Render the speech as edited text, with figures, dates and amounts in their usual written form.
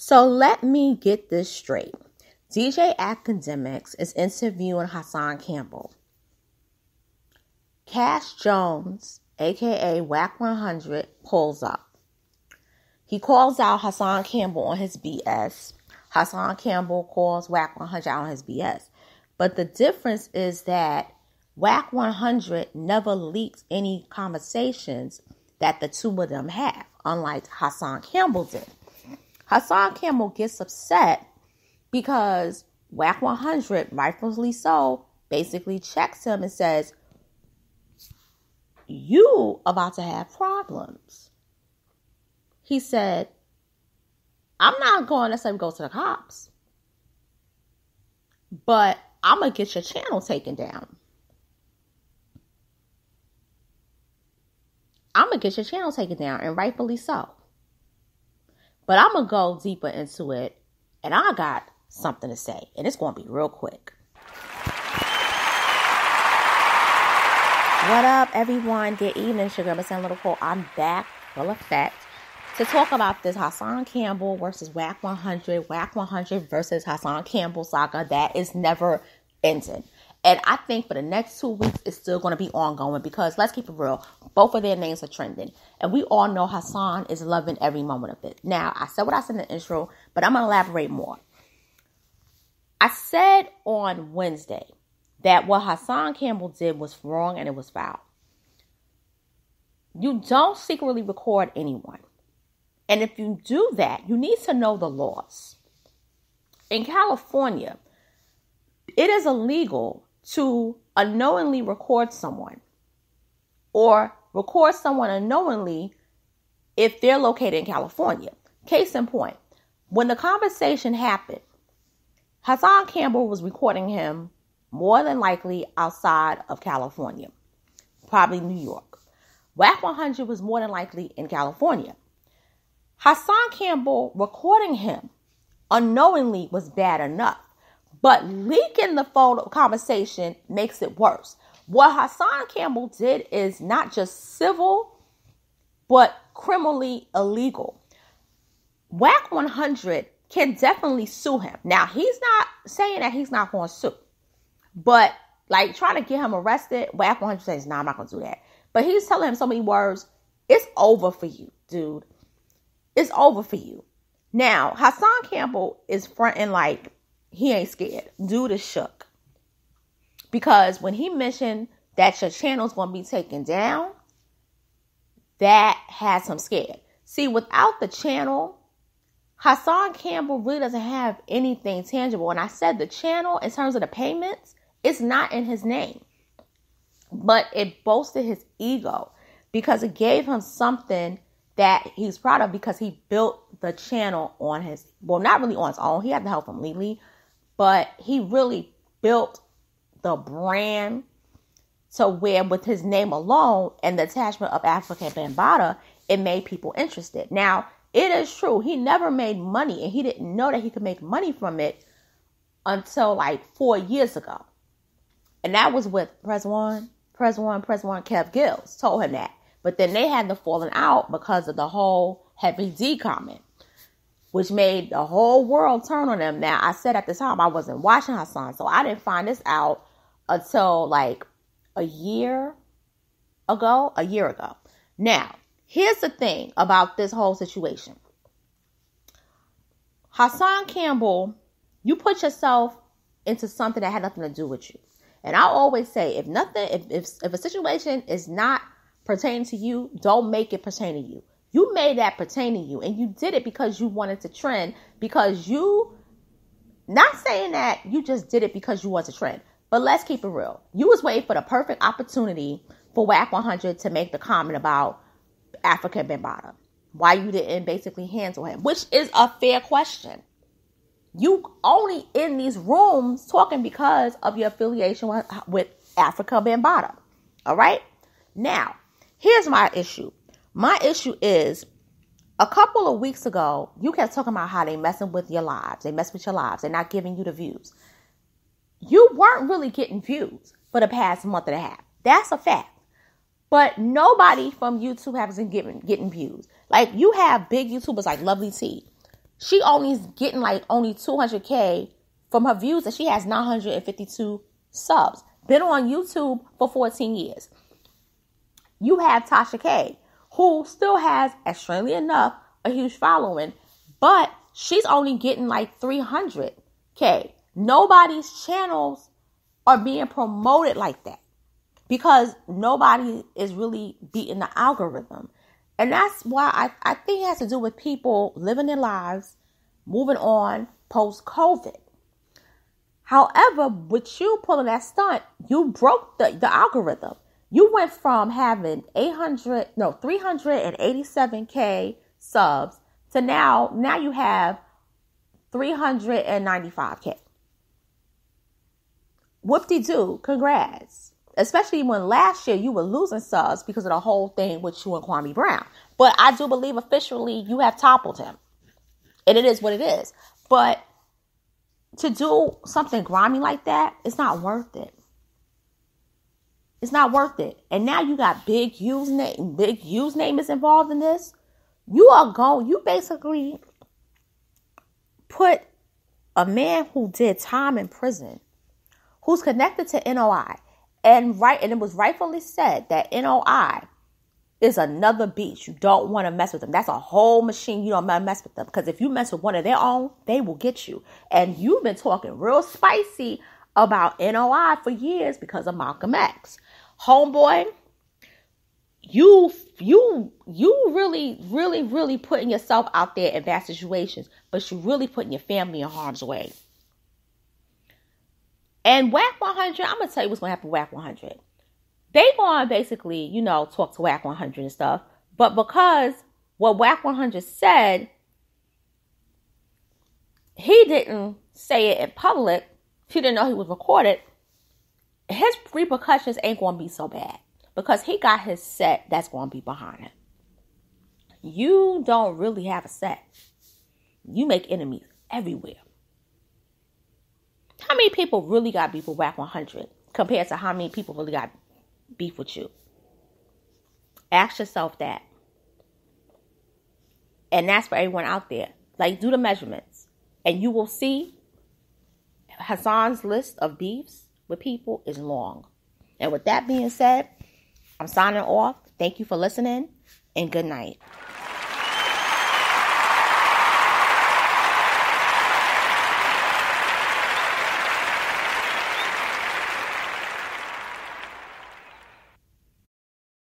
So let me get this straight. DJ Akademiks is interviewing Hassan Campbell. Cash Jones, aka Wack 100, pulls up. He calls out Hassan Campbell on his BS. Hassan Campbell calls Wack 100 out on his BS. But the difference is that Wack 100 never leaks any conversations that the two of them have, unlike Hassan Campbell did. Hassan Campbell gets upset because Wack 100, rightfully so, basically checks him and says, "You about to have problems." He said, "I'm not going to necessarily go to the cops, but I'm going to get your channel taken down. I'm going to get your channel taken down, and rightfully so. But I'm going to go deeper into it, and I got something to say, and it's going to be real quick." What up, everyone? Good evening, Sugar Miss and Little Cole. I'm back, full effect, to talk about this Hassan Campbell versus Wack 100, Wack 100 versus Hassan Campbell saga that is never ending. And I think for the next 2 weeks, it's still going to be ongoing because, let's keep it real, both of their names are trending. And we all know Hassan is loving every moment of it. Now, I said what I said in the intro, but I'm going to elaborate more. I said on Wednesday that what Hassan Campbell did was wrong and it was foul. You don't secretly record anyone. And if you do that, you need to know the laws. In California, it is illegal to unknowingly record someone or record someone unknowingly if they're located in California. Case in point, when the conversation happened, Hassan Campbell was recording him more than likely outside of California, probably New York. Wack 100 was more than likely in California. Hassan Campbell recording him unknowingly was bad enough. But leaking the phone conversation makes it worse. What Hassan Campbell did is not just civil, but criminally illegal. Wack 100 can definitely sue him. Now, he's not saying that he's not going to sue. But, like, trying to get him arrested, Wack 100 says, "Nah, I'm not going to do that." But he's telling him so many words, it's over for you, dude. It's over for you. Now, Hassan Campbell is fronting like, he ain't scared. Dude is shook. Because when he mentioned that your channel's going to be taken down, that has him scared. See, without the channel, Hassan Campbell really doesn't have anything tangible. And I said the channel, in terms of the payments, it's not in his name. But it boasted his ego because it gave him something that he's proud of because he built the channel on his, well, not really on his own. He had to help him legally. But he really built the brand to where with his name alone and the attachment of Africa Bambaataa, it made people interested. Now, it is true. He never made money and he didn't know that he could make money from it until like 4 years ago. And that was with Press One, Kev Gills told him that. But then they had the falling out because of the whole Heavy D comment, which made the whole world turn on him. Now, I said at the time I wasn't watching Hassan, so I didn't find this out until like a year ago. Now, here's the thing about this whole situation. Hassan Campbell, you put yourself into something that had nothing to do with you. And I always say, if a situation is not pertaining to you, don't make it pertain to you. You made that pertain to you, and you did it because you wanted to trend, because you, not saying that you just did it because you want to trend, but let's keep it real. You was waiting for the perfect opportunity for Wack 100 to make the comment about Africa Bambaataa. Why you didn't basically handle him, which is a fair question. You only in these rooms talking because of your affiliation with Africa Bambaataa. All right? Now, here's my issue. My issue is, a couple of weeks ago, you kept talking about how they messing with your lives. They mess with your lives. They're not giving you the views. You weren't really getting views for the past month and a half. That's a fact. But nobody from YouTube has been getting views. Like, you have big YouTubers like Lovely T. She only is getting like only 200K from her views, and she has 952 subs. Been on YouTube for 14 years. You have Tasha K, who still has, extremely enough, a huge following, but she's only getting like 300K. Nobody's channels are being promoted like that because nobody is really beating the algorithm. And that's why I think it has to do with people living their lives, moving on post-COVID. However, with you pulling that stunt, you broke the algorithm. You went from having 387K subs to now you have 395K. Whoop-de-doo, congrats. Especially when last year you were losing subs because of the whole thing with you and Kwame Brown. But I do believe officially you have toppled him. And it is what it is. But to do something grimy like that, it's not worth it. It's not worth it. And now you got big username is involved in this. You basically put a man who did time in prison, who's connected to NOI, and it was rightfully said that NOI is another beast. You don't want to mess with them. That's a whole machine. You don't want to mess with them. Because if you mess with one of their own, they will get you. And you've been talking real spicy about NOI for years because of Malcolm X. Homeboy, you really, really, really putting yourself out there in bad situations, but you really putting your family in harm's way. And Wack 100, I'm going to tell you what's going to happen with Wack 100. They going to basically, talk to Wack 100 and stuff. But because what Wack 100 said, he didn't say it in public. He didn't know he was recorded. His repercussions ain't going to be so bad. Because he got his set that's going to be behind him. You don't really have a set. You make enemies everywhere. How many people really got beef with Wack 100 compared to how many people really got beef with you? Ask yourself that. And that's for everyone out there. Like, do the measurements. And you will see Hassan's list of beefs with people is long. And with that being said, I'm signing off. Thank you for listening, and good night.